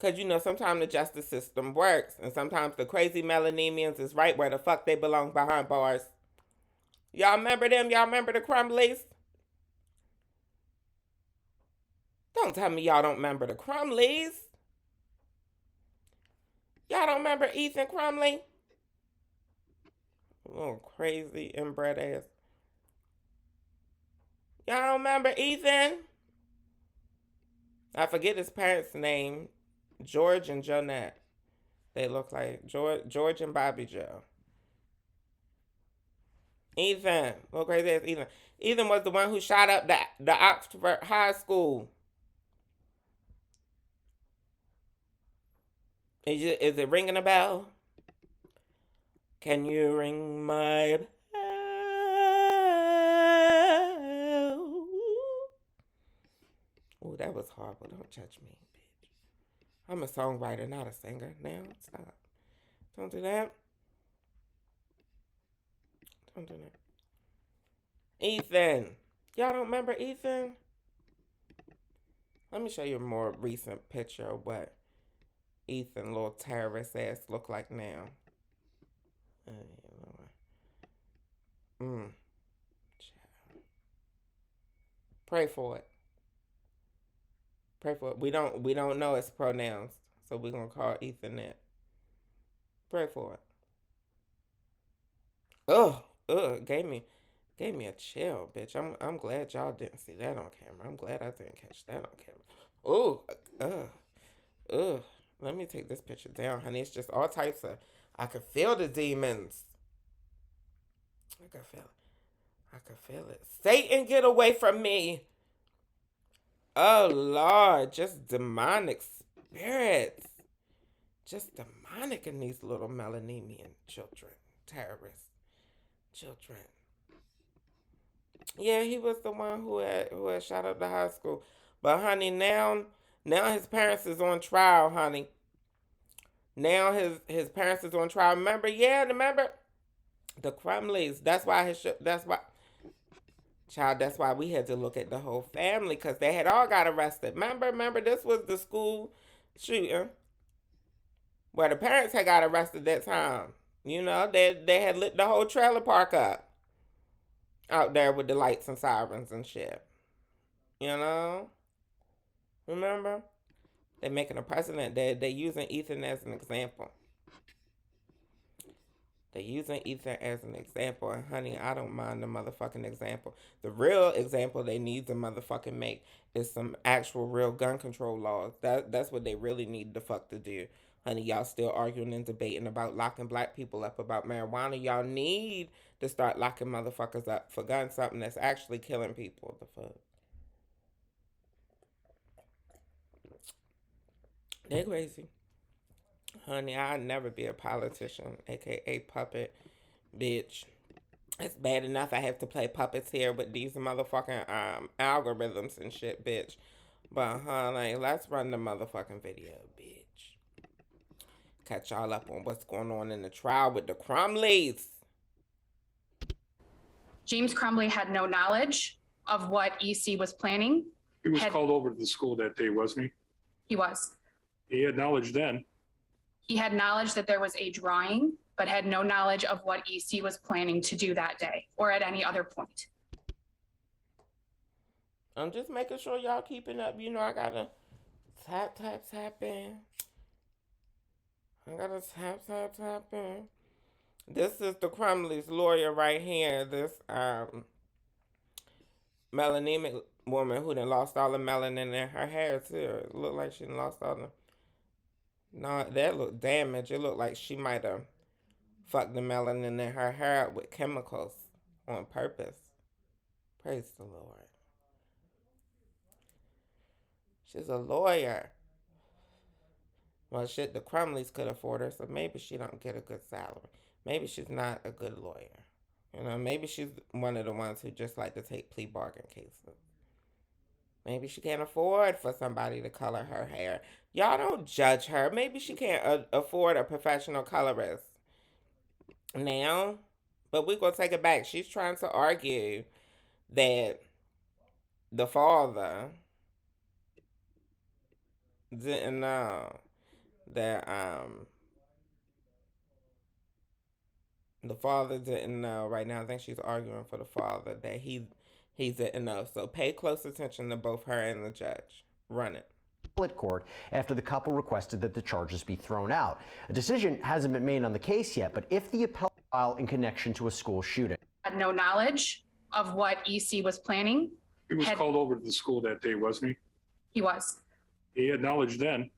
Because, sometimes the justice system works, and sometimes the crazy Melanemians is right where the fuck they belong, behind bars. Y'all remember them? Y'all remember the Crumbleys? Don't tell me y'all don't remember the Crumbleys. Y'all don't remember Ethan Crumley? Little crazy inbred ass. Y'all don't remember Ethan? I forget his parents' name. George and Jonette. They look like George and Bobby Joe. Ethan. Look crazy ass Ethan. Ethan was the one who shot up the Oxford High School. Is it ringing a bell? Can you ring my bell? Oh, that was horrible. Don't judge me, bitch. I'm a songwriter, not a singer. Now, stop. Don't do that. Don't do that. Ethan. Y'all don't remember Ethan? Let me show you a more recent picture of what Ethan, little terrorist ass, look like now. Mm. Pray for it. Pray for it. We don't know its pronouns, so we're gonna call Ethan that. Pray for it. Ugh, gave me a chill, bitch. I'm glad y'all didn't see that on camera. I'm glad I didn't catch that on camera. Ooh, ugh. Let me take this picture down, honey. It's just all types of. I could feel the demons. I could feel it. I could feel it. Satan, get away from me. Oh Lord, just demonic spirits. Just demonic in these little Melanemian children, terrorist children. Yeah, he was the one who had shot up the high school. But honey, now his parents is on trial, honey. Now his parents is on trial. Remember the Crumbleys. That's why child. That's why we had to look at the whole family because they had all got arrested. Remember this was the school shooting where the parents had got arrested that time. They had lit the whole trailer park up out there with the lights and sirens and shit. You know, remember? They making a precedent. They using Ethan as an example. They using Ethan as an example, and honey, I don't mind the motherfucking example. The real example they need to motherfucking make is some actual real gun control laws. That's what they really need the fuck to do. Honey, y'all still arguing and debating about locking black people up about marijuana. Y'all need to start locking motherfuckers up for guns, something that's actually killing people. The fuck. They crazy. Honey, I'll never be a politician, aka puppet, bitch. It's bad enough I have to play puppets here with these motherfucking algorithms and shit, bitch. But honey, let's run the motherfucking video, bitch. Catch y'all up on what's going on in the trial with the Crumbleys. James Crumbly had no knowledge of what EC was planning. He was called over to the school that day, wasn't he? He was. He had knowledge then. He had knowledge that there was a drawing, but had no knowledge of what EC was planning to do that day or at any other point. I'm just making sure y'all keeping up. I gotta tap in. I gotta tap in. This is the Crumbly's lawyer right here. This melanemic woman who done lost all the melanin in her hair too. It looked like she done lost all the. No, that looked damaged. It looked like she might have fucked the melanin in her hair up with chemicals on purpose. Praise the Lord. She's a lawyer. Well, shit, the Crumleys could afford her, so maybe she don't get a good salary. Maybe she's not a good lawyer. Maybe she's one of the ones who just like to take plea bargain cases. Maybe she can't afford for somebody to color her hair. Y'all don't judge her. Maybe she can't afford a professional colorist now. But we're going to take it back. She's trying to argue that the father didn't know. that the father didn't know. Right now, I think she's arguing for the father that he didn't know. So pay close attention to both her and the judge. Run it. Court after the couple requested that the charges be thrown out. A decision hasn't been made on the case yet, but if the appellate file in connection to a school shooting. Had no knowledge of what EC was planning. He was called over to the school that day, wasn't he? He was. He had knowledge then.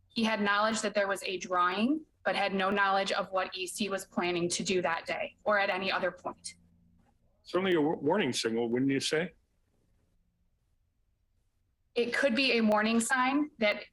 He had knowledge that there was a drawing, but had no knowledge of what EC was planning to do that day or at any other point. Certainly a warning signal, wouldn't you say? It could be a warning sign that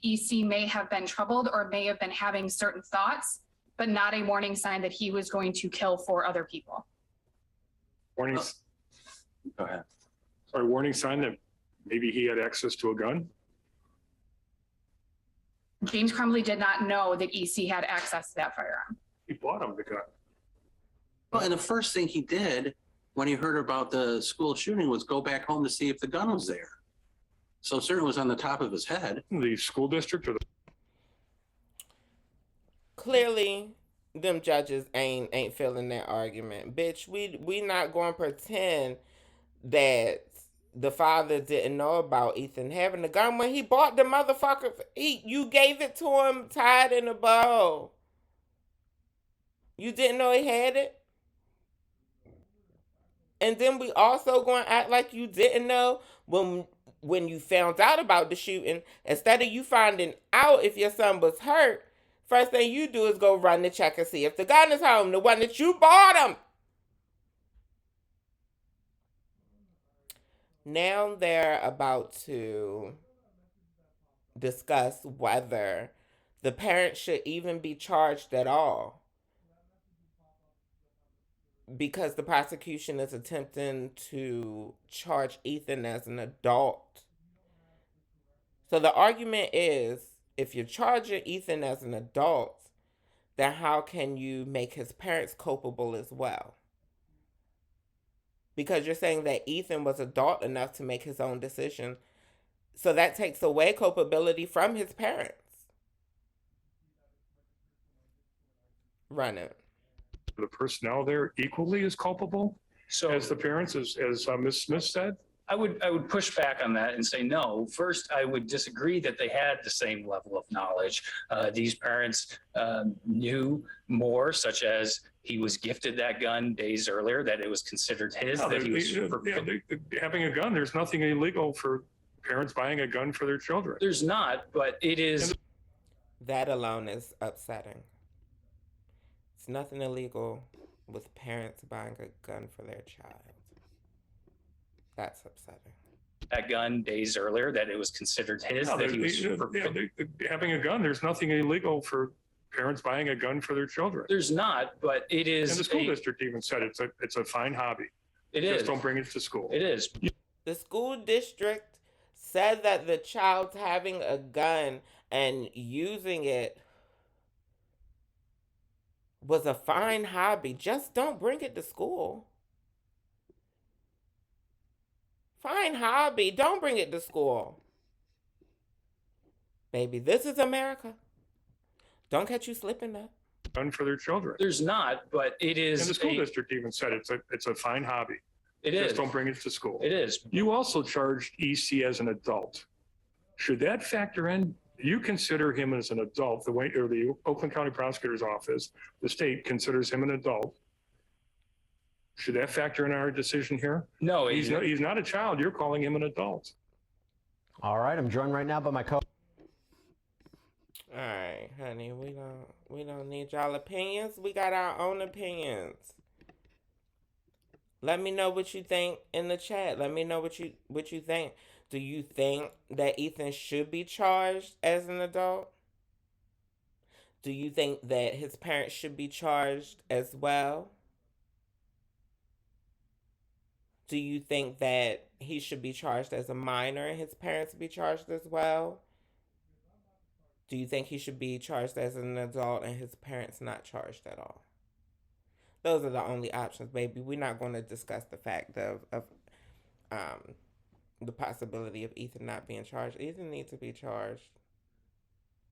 EC may have been troubled or may have been having certain thoughts, but not a warning sign that he was going to kill 4 other people. Warning. Go ahead. Sorry, warning sign that maybe he had access to a gun? James Crumbly did not know that EC had access to that firearm. He bought him the gun. Well, and the first thing he did when he heard about the school shooting was go back home to see if the gun was there. So certainly was on the top of his head. The school district or the Clearly, them judges ain't feeling that argument. Bitch, we not going to pretend that the father didn't know about Ethan having the gun when he bought the motherfucker. You gave it to him tied in a bow. You didn't know he had it? And then we also going to act like you didn't know when you found out about the shooting. Instead of you finding out if your son was hurt, first thing you do is go run to check and see if the gun is home, the one that you bought him. Now they're about to discuss whether the parent should even be charged at all, because the prosecution is attempting to charge Ethan as an adult. So the argument is, if you're charging Ethan as an adult, then how can you make his parents culpable as well? Because you're saying that Ethan was adult enough to make his own decision. So that takes away culpability from his parents. Run it. the personnel there equally as culpable So as the parents, as Ms. Smith said? I would push back on that and say, no. First, I would disagree that they had the same level of knowledge. These parents knew more, such as he was gifted that gun days earlier, that it was considered his, No, that he was. having a gun, there's nothing illegal for parents buying a gun for their children. There's not, but it is. That alone is upsetting. It's nothing illegal with parents buying a gun for their child. That's upsetting. That gun days earlier, that it was considered his, No, that he was. having a gun, there's nothing illegal for parents buying a gun for their children. There's not, but it is. And the school district even said it's a fine hobby. It Just is. don't bring it to school. It is. The school district said that the child's having a gun and using it was a fine hobby. Just don't bring it to school. Fine hobby. Don't bring it to school. Baby, this is America. Don't catch you slipping up. Gun for their children. There's not, but it is. And the school district even said it's a fine hobby. It Just is. don't bring it to school. It is. You also charged EC as an adult. Should that factor in? You consider him as an adult, the Oakland County Prosecutor's Office, the state considers him an adult. Should that factor in our decision here? No, He's not a child. You're calling him an adult. All right, I'm joined right now by my co. All right, honey, we don't need y'all opinions. We got our own opinions. Let me know what you think in the chat. Let me know what you think. Do you think that Ethan should be charged as an adult? Do you think that his parents should be charged as well? Do you think that he should be charged as a minor and his parents be charged as well? Do you think he should be charged as an adult and his parents not charged at all? Those are the only options, baby. We're not going to discuss the fact of the possibility of Ethan not being charged. Ethan needs to be charged.